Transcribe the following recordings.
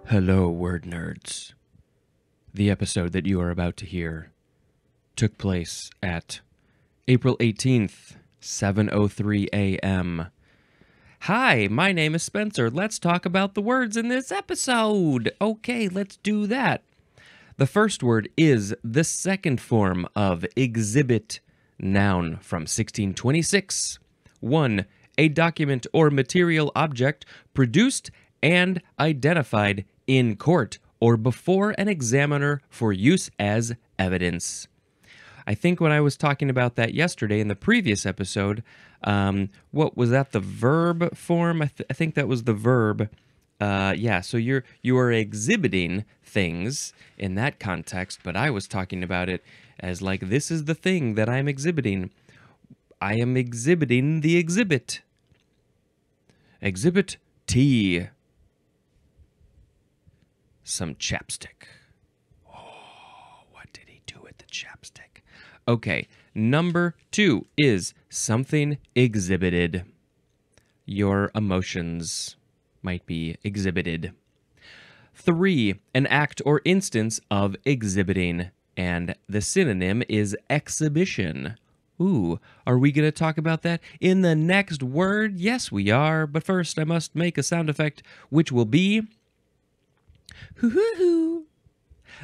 Hello, word nerds. The episode that you are about to hear took place at April 18th, 7:03 a.m. Hi, my name is Spencer. Let's talk about the words in this episode. Okay, let's do that. The first word is the second form of exhibit, noun from 1626. 1. A document or material object produced and identified in court or before an examiner for use as evidence. I think when I was talking about that yesterday in the previous episode, what was that, the verb form? I think that was the verb. So you are exhibiting things in that context, but I was talking about it as like, this is the thing that I'm exhibiting. I am exhibiting the exhibit. Exhibit T. Some chapstick. Oh, what did he do with the chapstick? Okay, number 2 is something exhibited. Your emotions might be exhibited. 3, an act or instance of exhibiting, and the synonym is exhibition. Ooh, are we going to talk about that in the next word? Yes, we are, but first I must make a sound effect, which will be hoo-hoo-hoo.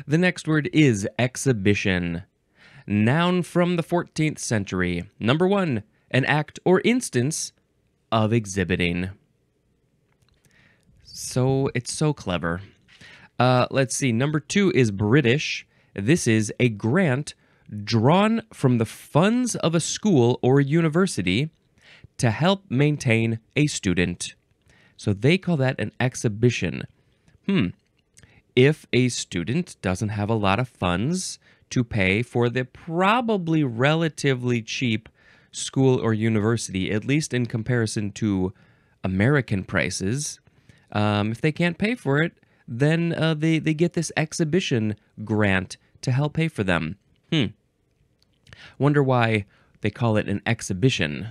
The next word is exhibition. Noun from the 14th century. Number 1, an act or instance of exhibiting. So, it's so clever. Let's see. Number 2 is British. This is a grant drawn from the funds of a school or university to help maintain a student. So they call that an exhibition. If a student doesn't have a lot of funds to pay for the probably relatively cheap school or university, at least in comparison to American prices, if they can't pay for it, then they get this exhibition grant to help pay for them. Wonder why they call it an exhibition.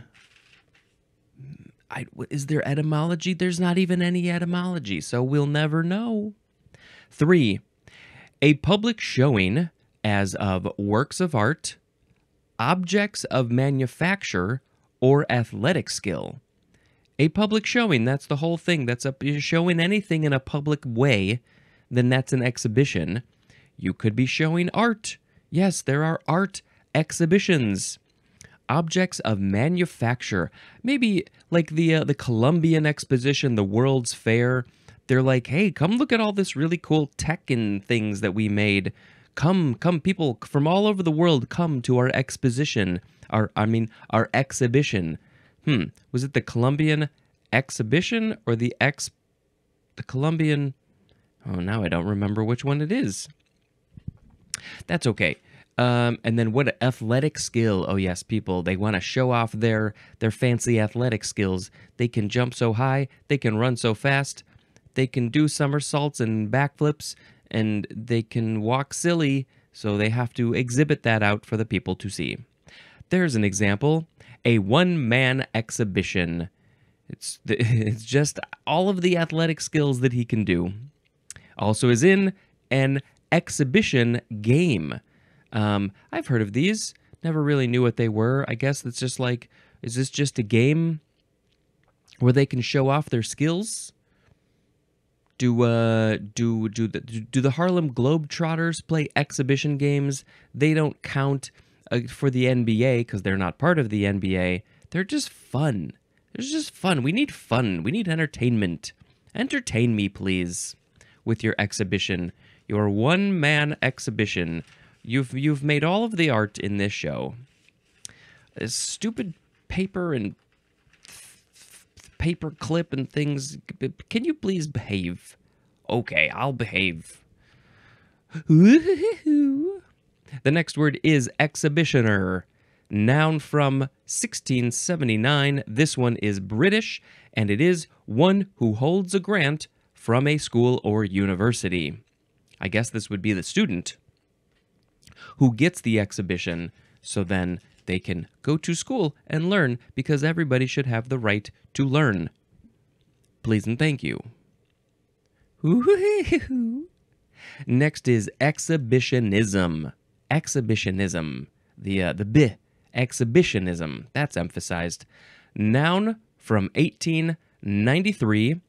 Is there etymology? There's not even any etymology, so we'll never know. 3, a public showing as of works of art, objects of manufacture, or athletic skill. A public showing, that's the whole thing. You're showing anything in a public way, then that's an exhibition. You could be showing art. Yes, there are art exhibitions. Objects of manufacture. Maybe like the Columbian Exposition, the World's Fair. They're like, hey, come look at all this really cool tech and things that we made. Come, people from all over the world, come to our exposition. Our exhibition. Was it the Columbian Exhibition or the Columbian? Oh, now I don't remember which one it is. That's okay. And then what athletic skill? Oh yes, people, they want to show off their fancy athletic skills. They can jump so high, they can run so fast, they can do somersaults and backflips, and they can walk silly, so they have to exhibit that out for the people to see. There's an example, a one-man exhibition. It's just all of the athletic skills that he can do. Also is in an exhibition game. I've heard of these. Never really knew what they were. I guess it's just like, is this just a game where they can show off their skills? Do the Harlem Globetrotters play exhibition games? They don't count for the NBA because they're not part of the NBA. They're just fun. They're just fun. We need fun. We need entertainment. Entertain me, please, with your exhibition. Your one-man exhibition. You've made all of the art in this show. This stupid paper and paper clip and things. Can you please behave? Okay, I'll behave. The next word is exhibitioner. Noun from 1679. This one is British, and it is one who holds a grant from a school or university. I guess this would be the student who gets the exhibition, so then they can go to school and learn, because everybody should have the right to learn. Please and thank you. Next is exhibitionism. Exhibitionism. The b, exhibitionism. That's emphasized. Noun from 1893.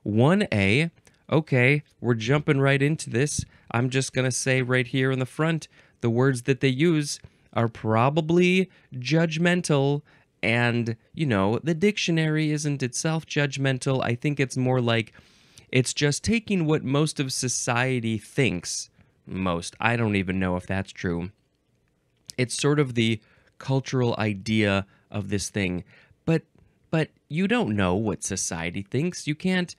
1A. Okay, we're jumping right into this. I'm just going to say right here in the front, the words that they use are probably judgmental. And, the dictionary isn't itself judgmental. I think it's more like it's just taking what most of society thinks. Most. I don't even know if that's true. It's sort of the cultural idea of this thing. But you don't know what society thinks. You can't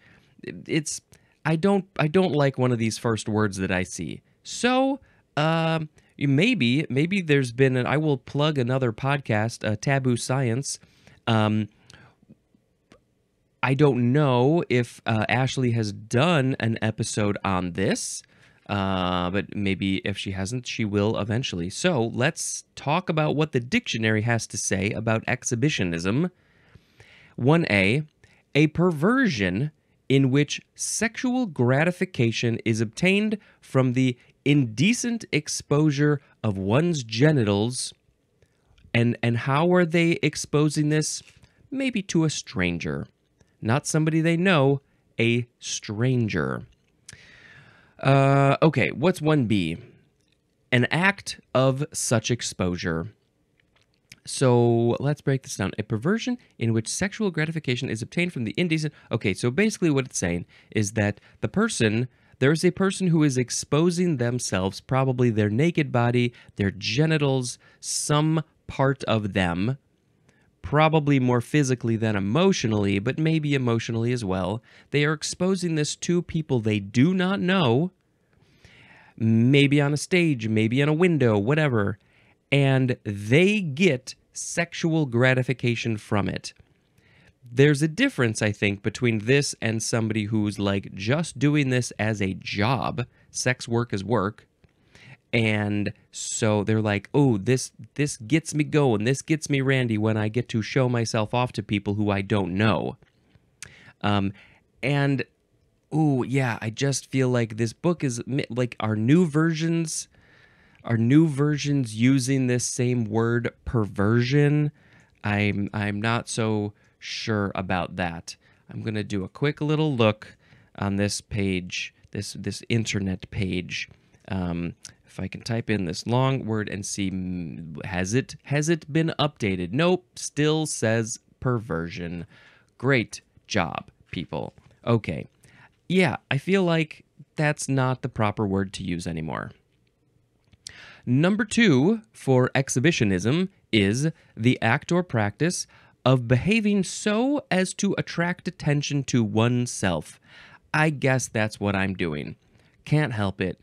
I don't like one of these first words that I see. So, maybe there's been I will plug another podcast, Taboo Science. I don't know if Ashley has done an episode on this, but maybe if she hasn't, she will eventually. So let's talk about what the dictionary has to say about exhibitionism. 1A, a perversion in which sexual gratification is obtained from the indecent exposure of one's genitals. And how are they exposing this? Maybe to a stranger. Not somebody they know, a stranger. Okay, what's 1B? An act of such exposure. So let's break this down. A perversion in which sexual gratification is obtained from the indecent. Okay, so basically what it's saying is that there's a person who is exposing themselves, probably their naked body, their genitals, some part of them, probably more physically than emotionally, but maybe emotionally as well. They are exposing this to people they do not know, maybe on a stage, maybe in a window, whatever, and they get sexual gratification from it. There's a difference, I think, between this and somebody who's like just doing this as a job. Sex work is work. And so they're like, oh, this gets me going. This gets me randy when I get to show myself off to people who I don't know. And, oh, yeah, I just feel like this book is like our new versions using this same word perversion. I'm not so sure about that. I'm going to do a quick little look on this page, this internet page. If I can type in this long word and see, has it been updated? Nope, still says perversion. Great job, people. Okay. Yeah, I feel like that's not the proper word to use anymore. Number 2 for exhibitionism is the act or practice of behaving so as to attract attention to oneself. I guess that's what I'm doing. Can't help it.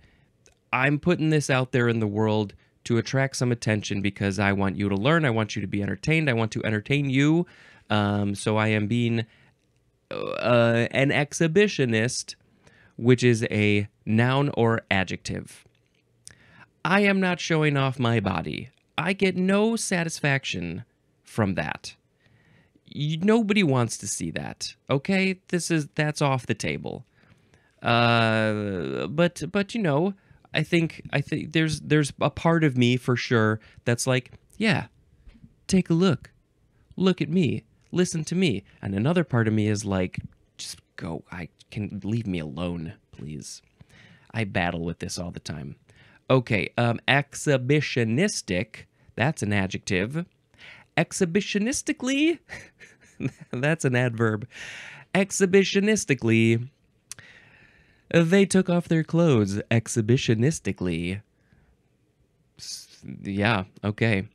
I'm putting this out there in the world to attract some attention because I want you to learn. I want you to be entertained. I want to entertain you. So I am being an exhibitionist, which is a noun or adjective. I am not showing off my body. I get no satisfaction from that. Nobody wants to see that. Okay? That's off the table. But I think there's a part of me for sure that's like, yeah, take a look. Look at me. Listen to me. And another part of me is like, just go. Leave me alone, please. I battle with this all the time. Okay, exhibitionistic, that's an adjective. Exhibitionistically, that's an adverb. Exhibitionistically, they took off their clothes exhibitionistically. Yeah, okay.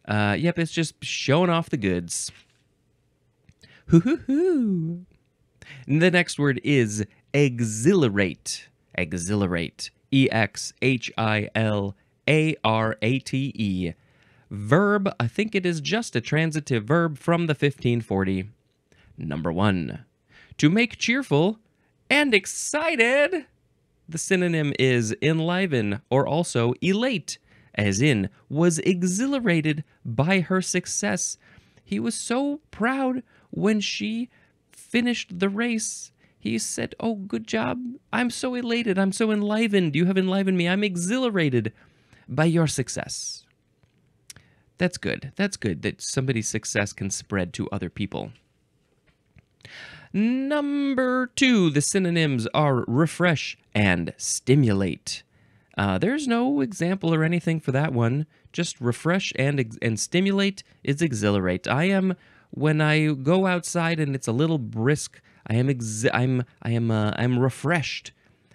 Yep, it's just showing off the goods. Hoo-hoo-hoo. The next word is exhilarate. Exhilarate. exhilarate. Verb, I think it is just a transitive verb from the 1540. Number 1. To make cheerful and excited. The synonym is enliven or also elate, as in was exhilarated by her success. He was so proud when she finished the race. He said, "Oh, good job. I'm so elated. I'm so enlivened. You have enlivened me. I'm exhilarated by your success." That's good. That's good that somebody's success can spread to other people. Number 2, the synonyms are refresh and stimulate. There's no example or anything for that one. Just refresh and stimulate is exhilarate. When I go outside and it's a little brisk, I'm refreshed.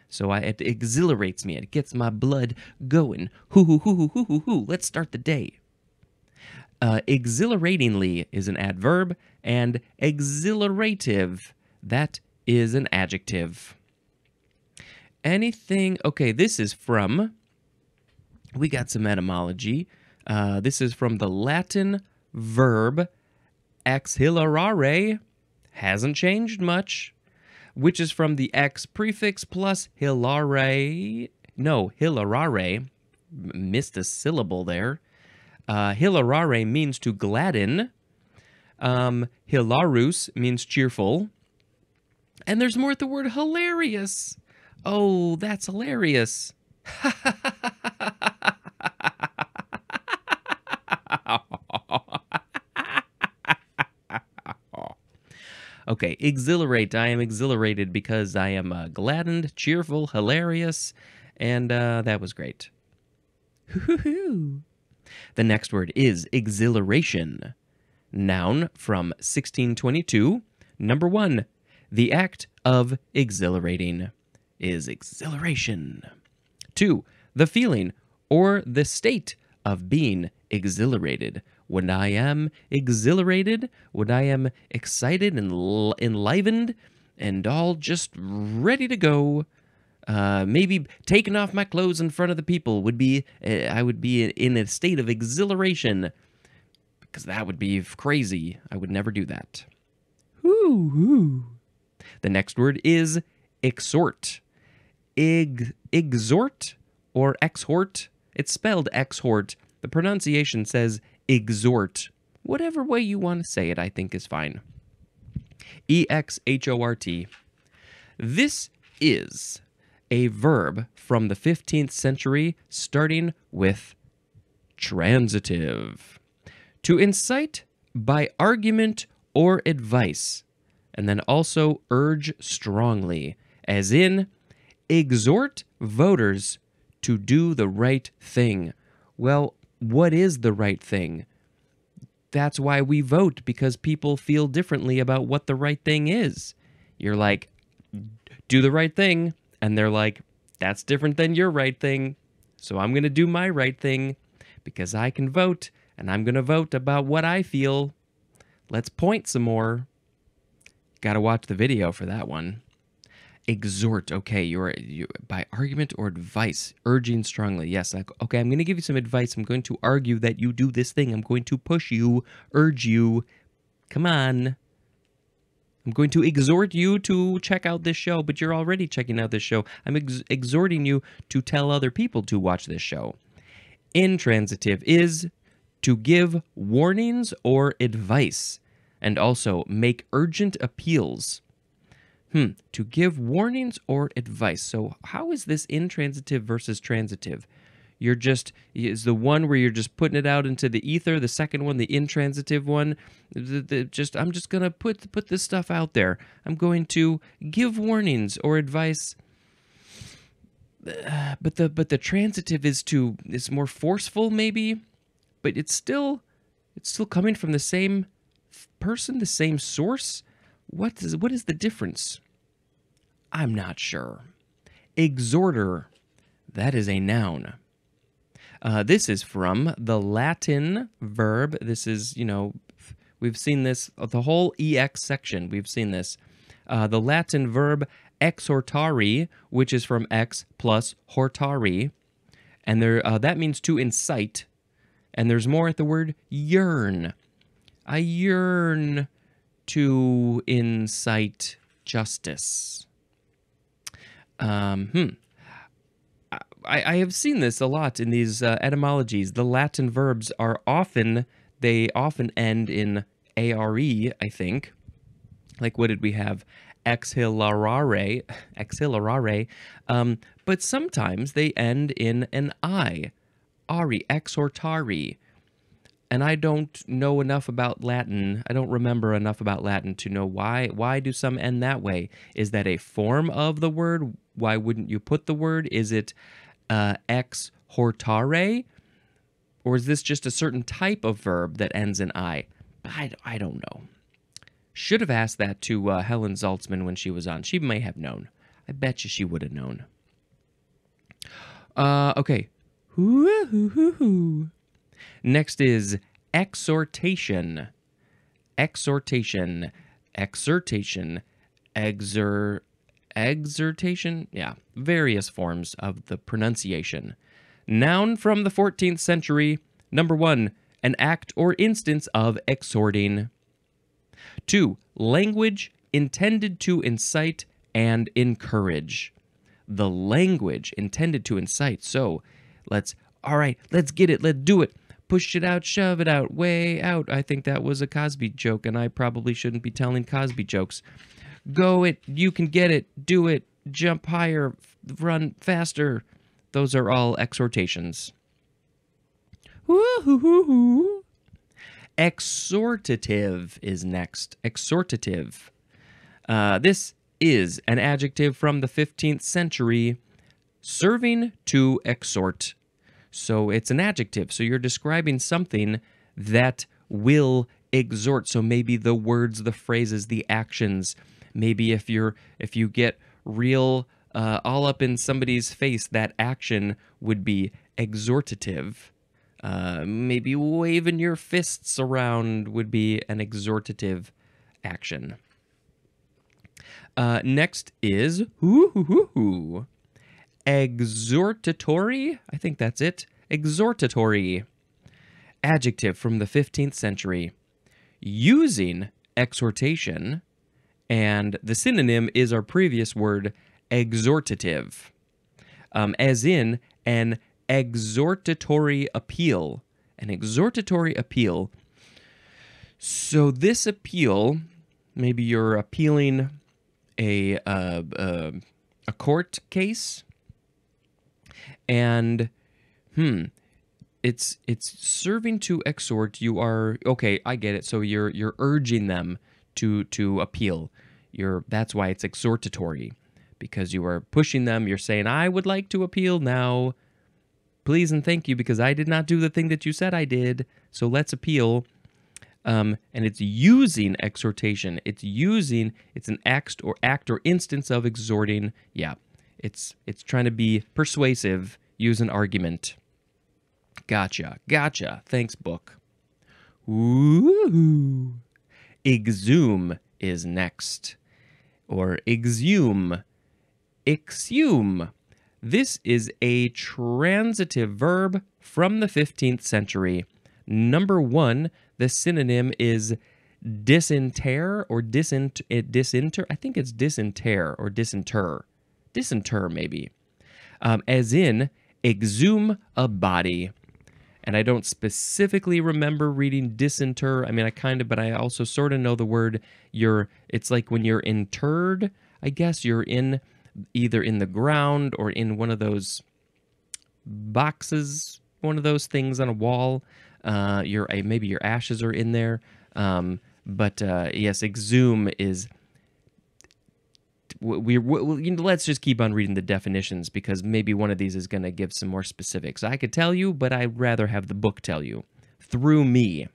So it exhilarates me. It gets my blood going. Hoo hoo hoo hoo hoo hoo hoo. Let's start the day. Exhilaratingly is an adverb, and exhilarative, that is an adjective. Okay, this is from, we got some etymology. This is from the Latin verb exhilarare, hasn't changed much, which is from the ex prefix plus hilarare, missed a syllable there. Hilarare means to gladden. Hilarus means cheerful. And there's more at the word hilarious. Oh, that's hilarious. Okay, exhilarate. I am exhilarated because I am gladdened, cheerful, hilarious, and that was great. The next word is exhilaration. Noun from 1622. Number 1, the act of exhilarating is exhilaration. 2, the feeling or the state of being exhilarated. When I am exhilarated, when I am excited and enlivened and all just ready to go, maybe taking off my clothes in front of the people would be, I would be in a state of exhilaration, because that would be crazy. I would never do that. Woo-hoo. The next word is exhort. Exhort or exhort. It's spelled exhort. The pronunciation says exhort. Whatever way you want to say it, I think is fine. E-X-H-O-R-T. This is a verb from the 15th century starting with transitive. To incite by argument or advice, and then also urge strongly, as in exhort voters to do the right thing. Well, what is the right thing? That's why we vote, because people feel differently about what the right thing is. You're like, do the right thing, and they're like, that's different than your right thing, so I'm going to do my right thing because I can vote, and I'm going to vote about what I feel. Let's point some more. Got to watch the video for that one. Exhort. Okay, you're by argument or advice, urging strongly. Yes, okay, I'm going to give you some advice. I'm going to argue that you do this thing. I'm going to push you, urge you. Come on. I'm going to exhort you to check out this show, but you're already checking out this show. I'm exhorting you to tell other people to watch this show. Intransitive is to give warnings or advice, and also make urgent appeals. To give warnings or advice. So how is this intransitive versus transitive? Is the one where you're just putting it out into the ether, the second one, the intransitive one, I'm just going to put this stuff out there. I'm going to give warnings or advice. But the transitive is more forceful maybe, but it's still coming from the same person, the same source. What is the difference? I'm not sure. Exhorter, that is a noun. This is from the Latin verb. This is, we've seen this, the whole EX section, we've seen this. The Latin verb exhortari, which is from ex plus hortari, and that means to incite, and there's more at the word yearn. I yearn to incite justice. I have seen this a lot in these etymologies. The Latin verbs often end in are, I think. Like, what did we have? exhilarare, but sometimes they end in an I. Ari, exhortari. And I don't know enough about Latin. I don't remember enough about Latin to know why. Why do some end that way? Is that a form of the word? Why wouldn't you put the word? Is it exhortare? Or is this just a certain type of verb that ends in I? I don't know. Should have asked that to Helen Zaltzman when she was on. She may have known. I bet you she would have known. Okay. Next is exhortation. Exhortation. Exhortation. Exhortation. Yeah, various forms of the pronunciation. Noun from the 14th century. Number 1, an act or instance of exhorting. 2, language intended to incite and encourage. The language intended to incite. So, all right, let's get it, let's do it. Push it out, shove it out, way out. I think that was a Cosby joke, and I probably shouldn't be telling Cosby jokes. Go it, you can get it, do it, jump higher, run faster. Those are all exhortations. Woo-hoo-hoo-hoo. Exhortative is next. Exhortative. This is an adjective from the 15th century, serving to exhort. So it's an adjective. So you're describing something that will exhort. So maybe the words, the phrases, the actions. Maybe if you get real all up in somebody's face, that action would be exhortative. Maybe waving your fists around would be an exhortative action. Next is exhortatory. I think that's it. Exhortatory. Adjective from the 15th century. Using exhortation, and the synonym is our previous word, exhortative. As in an exhortatory appeal. An exhortatory appeal. So this appeal, maybe you're appealing a court case, and it's serving to exhort. You are okay. I get it. So you're urging them to appeal. That's why it's exhortatory, because you are pushing them. You're saying, I would like to appeal now. Please and thank you, because I did not do the thing that you said I did. So let's appeal. And it's using exhortation. It's an act or instance of exhorting. Yeah, it's trying to be persuasive, use an argument. Gotcha. Thanks, book. Ooh. Exhume is next. Or exhume. Exhume. This is a transitive verb from the 15th century. Number 1, the synonym is disinter or disinter. I think it's disinter or disinter. Disinter, maybe. As in, exhume a body. And I don't specifically remember reading disinter. I mean, I kind of, but I also sort of know the word. It's like when you're interred, I guess you're either in the ground or in one of those boxes, one of those things on a wall. Maybe your ashes are in there. But yes, exhume is. Let's just keep on reading the definitions, because maybe one of these is going to give some more specifics. I could tell you, but I'd rather have the book tell you. Through me.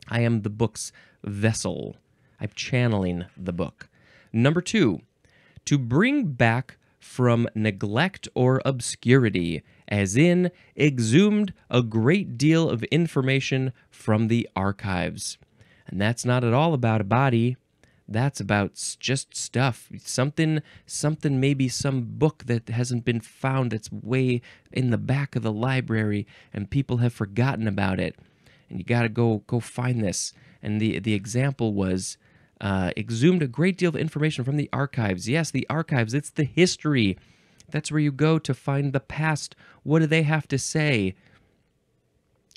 I am the book's vessel. I'm channeling the book. Number 2, to bring back from neglect or obscurity, as in exhumed a great deal of information from the archives. And that's not at all about a body. That's about just stuff. Something, maybe some book that hasn't been found, that's way in the back of the library, and people have forgotten about it. And you got to go find this. And the example was exhumed a great deal of information from the archives. Yes, the archives, it's the history. That's where you go to find the past. What do they have to say?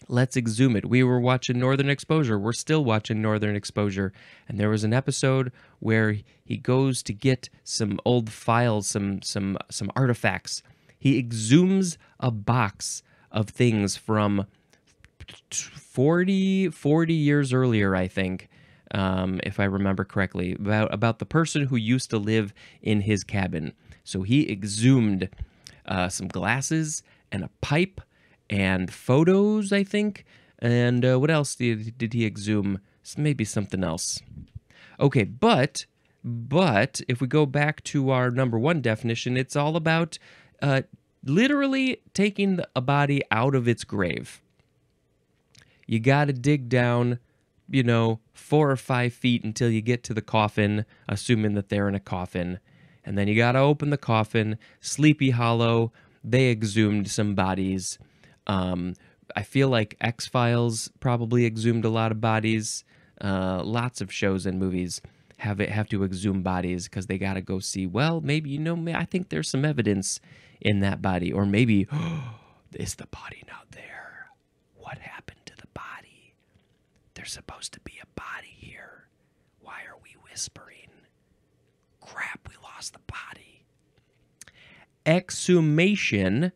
Let's exhume it. We were watching Northern Exposure. We're still watching Northern Exposure. And there was an episode where he goes to get some old files, some artifacts. He exhumes a box of things from 40 years earlier, I think, if I remember correctly, about the person who used to live in his cabin. So he exhumed some glasses and a pipe and photos, I think. And what else did he exhume? Maybe something else. Okay, but if we go back to our number one definition, it's all about literally taking a body out of its grave. You got to dig down, 4 or 5 feet until you get to the coffin, assuming that they're in a coffin. And then you got to open the coffin. Sleepy Hollow, they exhumed some bodies. I feel like X-Files probably exhumed a lot of bodies. Lots of shows and movies have to exhume bodies because they got to go see, well, maybe, I think there's some evidence in that body. Or maybe, is the body not there? What happened to the body? There's supposed to be a body here. Why are we whispering? Crap, we lost the body. Exhumation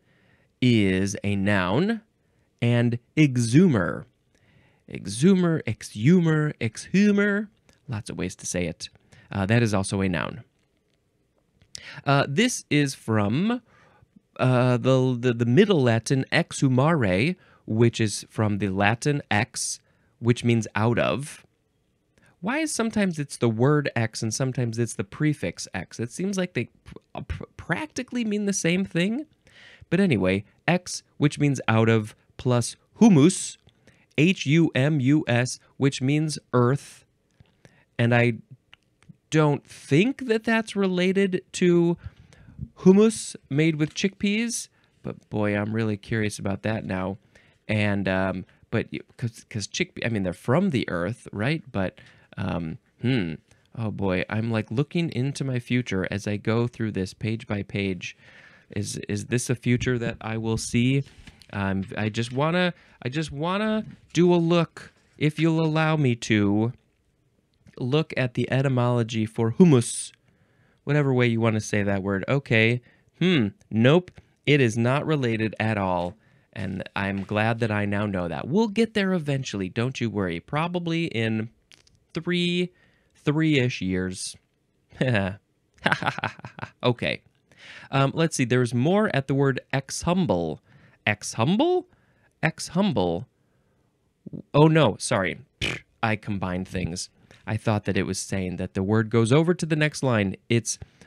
is a noun, and exhumer. Exhumer, exhumer, lots of ways to say it. That is also a noun. This is from the Middle Latin exhumare, which is from the Latin ex, which means out of. Why is sometimes it's the word ex and sometimes it's the prefix ex? It seems like they practically mean the same thing. But anyway, ex, which means out of, plus humus, Humus, which means earth. And I don't think that that's related to hummus made with chickpeas, but boy, I'm really curious about that now. And but because chickpeas, I mean, they're from the earth, right? But oh boy, I'm like looking into my future as I go through this page by page. Is this a future that I will see? I just wanna do a look, if you'll allow me to, look at the etymology for hummus, whatever way you want to say that word. Okay, nope, it is not related at all, and I'm glad that I now know that. We'll get there eventually, don't you worry. Probably in three-ish years. Okay. Let's see, there's more at the word exhumble. Exhumble? Exhumble. Oh no, sorry. I combined things. I thought that it was saying that the word goes over to the next line.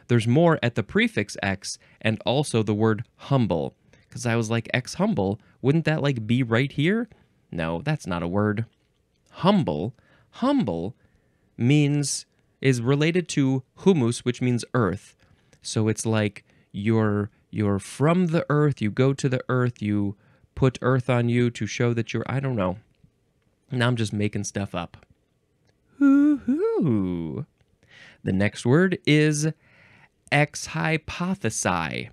There's more at the prefix ex and also the word humble. Because I was like, exhumble, wouldn't that like be right here? No, that's not a word. Humble. Humble is related to humus, which means earth. So it's like you're from the earth, you go to the earth, you put earth on you to show that you're, I don't know. Now I'm just making stuff up. Hoo-hoo. The next word is exhypothesi.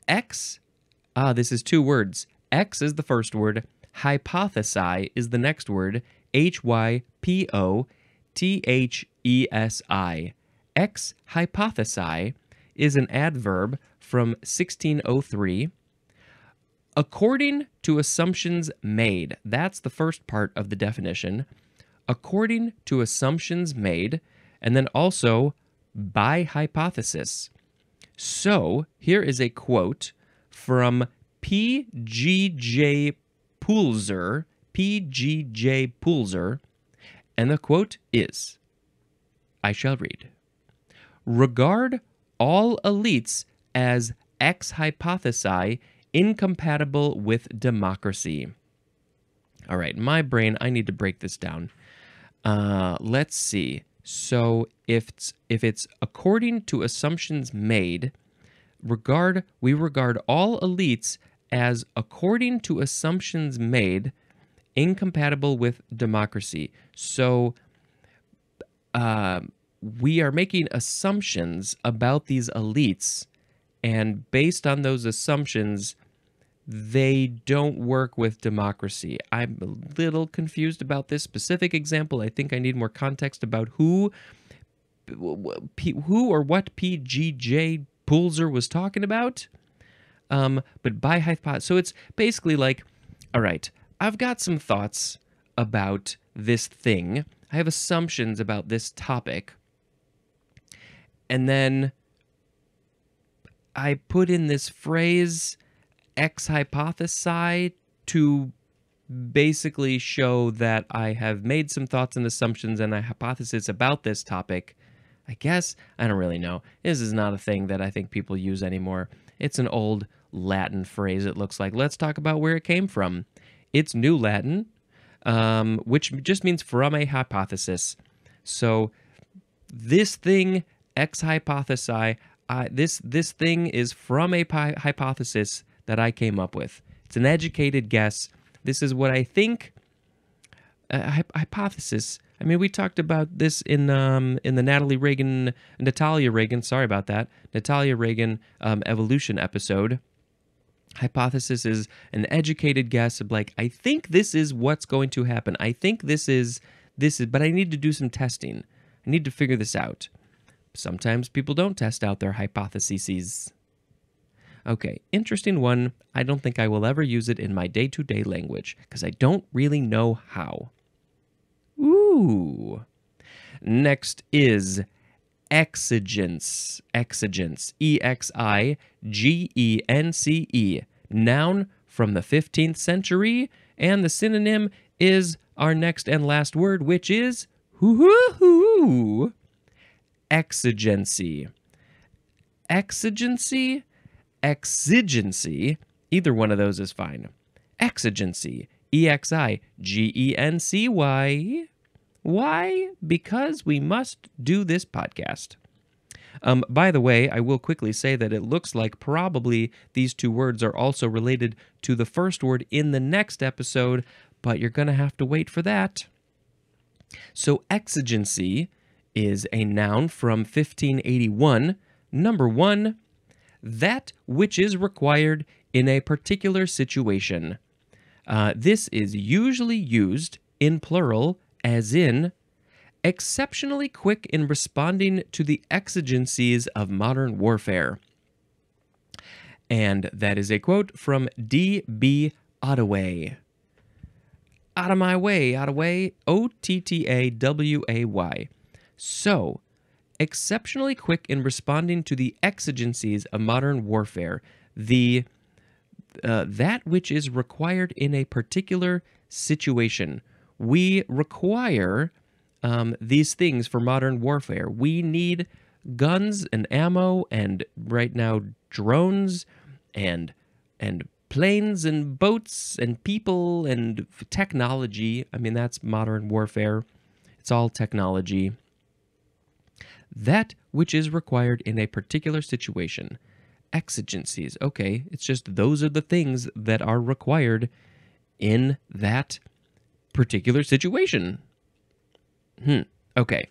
This is 2 words. Ex is the first word. Hypothesi is the next word. Hypothesi. Exhypothesi is an adverb from 1603. According to assumptions made. That's the first part of the definition. According to assumptions made, and then also by hypothesis. So, here is a quote from P.G.J. Pulzer, and the quote is, I shall read, regard all elites as ex-hypothesi incompatible with democracy. All right, my brain, I need to break this down. Let's see. So if it's according to assumptions made, we regard all elites as according to assumptions made incompatible with democracy. So we are making assumptions about these elites, and based on those assumptions, they don't work with democracy. I'm a little confused about this specific example. I think I need more context about who or what PGJ Pulzer was talking about. But by hypothesis, so it's basically like, all right, I've got some thoughts about this thing. I have assumptions about this topic. And then I put in this phrase, ex hypothesi, to basically show that I have made some thoughts and assumptions and a hypothesis about this topic. I guess, I don't really know. This is not a thing that I think people use anymore. It's an old Latin phrase, it looks like. Let's talk about where it came from. It's New Latin, which just means from a hypothesis. So this thing, ex hypothesi, this thing is from a hypothesis that I came up with. It's an educated guess. This is what I think. Hypothesis. I mean, we talked about this in the Natalia Reagan evolution episode. Hypothesis is an educated guess of like, I think this is what's going to happen. I think this is, but I need to do some testing. I need to figure this out. Sometimes people don't test out their hypotheses. Okay, interesting one. I don't think I will ever use it in my day-to-day language because I don't really know how. Ooh. Next is exigence. Exigence. E-X-I-G-E-N-C-E. Noun from the 15th century. And the synonym is our next and last word, which is exigency. Exigency? Exigency. Either one of those is fine. Exigency. E-X-I-G-E-N-C-Y. Why? Because we must do this podcast. By the way, I will quickly say that it looks like probably these two words are also related to the first word in the next episode, but you're going to have to wait for that. So exigency is a noun from 1581. Number 1, that which is required in a particular situation. This is usually used in plural, as in, exceptionally quick in responding to the exigencies of modern warfare. And that is a quote from D.B. Ottaway. Out of my way, Ottaway, O-T-T-A-W-A-Y. So, exceptionally quick in responding to the exigencies of modern warfare. That which is required in a particular situation. We require these things for modern warfare. We need guns and ammo and right now drones and planes and boats and people and technology. I mean, that's modern warfare. It's all technology. That which is required in a particular situation. Exigencies. Okay, it's just those are the things that are required in that particular situation. Okay.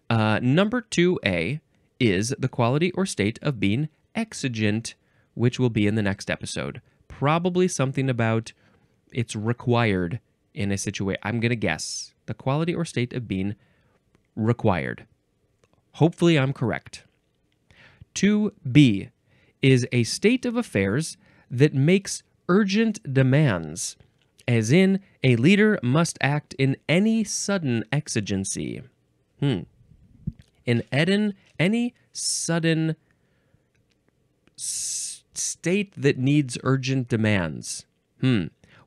Number 2A is the quality or state of being exigent, which will be in the next episode. Probably something about it's required in a situation. I'm going to guess. The quality or state of being required. Hopefully I'm correct. 2B is a state of affairs that makes urgent demands, as in a leader must act in any sudden exigency. In any sudden state that needs urgent demands.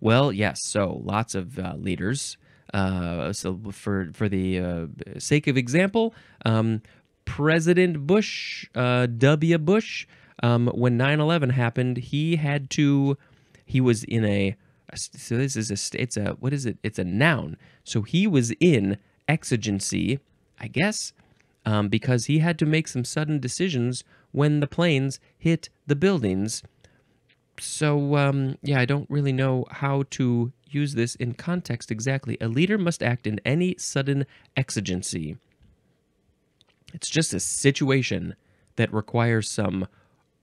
Well, yes, so lots of leaders. So for the sake of example, President Bush, W. Bush, when 9/11 happened, he was in a, so this is it's a, what is it? It's a noun. So he was in exigency, I guess, because he had to make some sudden decisions when the planes hit the buildings. So, yeah, I don't really know how to use this in context exactly. A leader must act in any sudden exigency. It's just a situation that requires some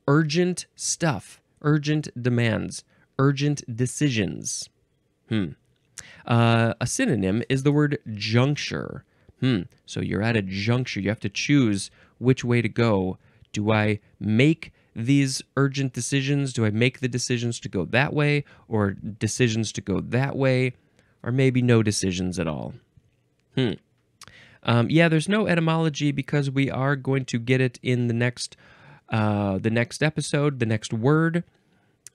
urgent stuff, urgent demands, urgent decisions. A synonym is the word juncture. So you're at a juncture. You have to choose which way to go. Do I make these urgent decisions? Do I make the decisions to go that way, or decisions to go that way, or maybe no decisions at all? Yeah, there's no etymology because we are going to get it in the next episode, the next word.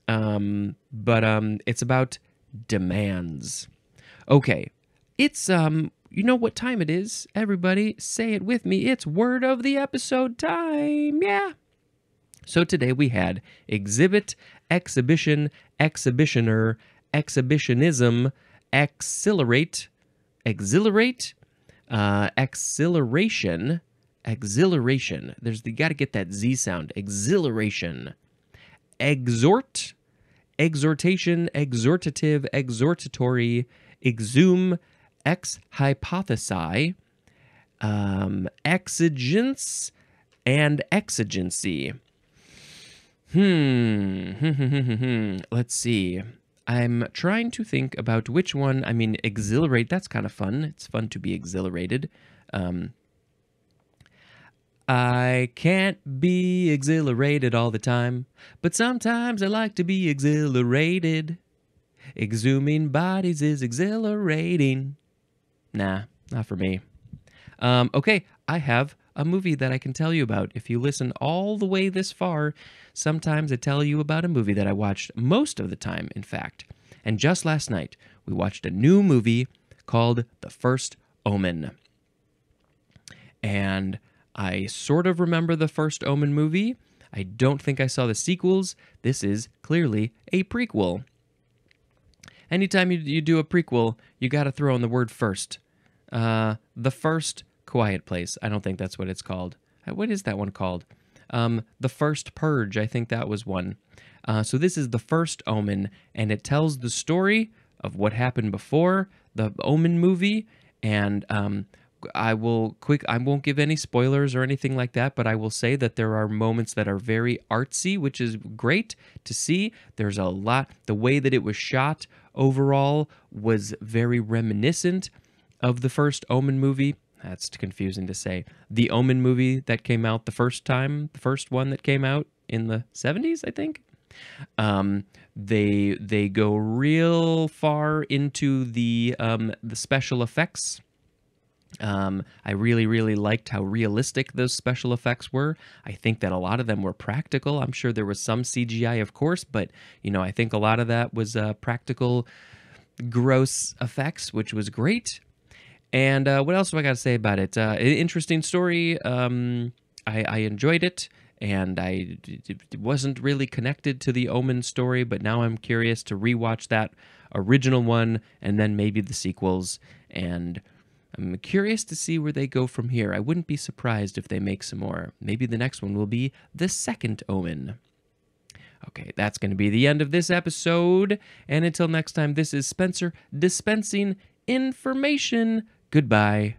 But it's about demands. Okay, it's you know what time it is? Everybody, say it with me. It's word of the episode time. Yeah. So today we had exhibit, exhibition, exhibitioner, exhibitionism, exhilarate, exhilaration. There's you got to get that Z sound. Exhilaration. Exhort, exhortation, exhortative, exhortatory, exhume, hypothesi, exigence, and exigency. Let's see. I'm trying to think about which one. I mean, exhilarate, that's kind of fun. It's fun to be exhilarated. I can't be exhilarated all the time, but sometimes I like to be exhilarated. Exhuming bodies is exhilarating. Nah, not for me. Okay, I have a movie that I can tell you about. If you listen all the way this far, sometimes I tell you about a movie that I watched most of the time, in fact. And just last night, we watched a new movie called The First Omen. And I sort of remember the First Omen movie. I don't think I saw the sequels. This is clearly a prequel. Anytime you do a prequel, you got to throw in the word first. The First Quiet Place. I don't think that's what it's called. What is that one called? The First Purge. I think that was one. So this is The First Omen, and it tells the story of what happened before the Omen movie. And I won't give any spoilers or anything like that, but I will say that there are moments that are very artsy, which is great to see. There's a lot. The way that it was shot overall was very reminiscent of the first Omen movie. That's confusing to say. The Omen movie that came out the first one that came out in the 70s, I think. They go real far into the special effects. I really liked how realistic those special effects were. I think that a lot of them were practical. I'm sure there was some CGI, of course, but I think a lot of that was practical, gross effects, which was great. And what else do I got to say about it? Interesting story. I enjoyed it, and it wasn't really connected to the Omen story, but now I'm curious to rewatch that original one and then maybe the sequels, and I'm curious to see where they go from here. I wouldn't be surprised if they make some more. Maybe the next one will be the second Omen. Okay, that's going to be the end of this episode. And until next time, this is Spencer dispensing information. Goodbye.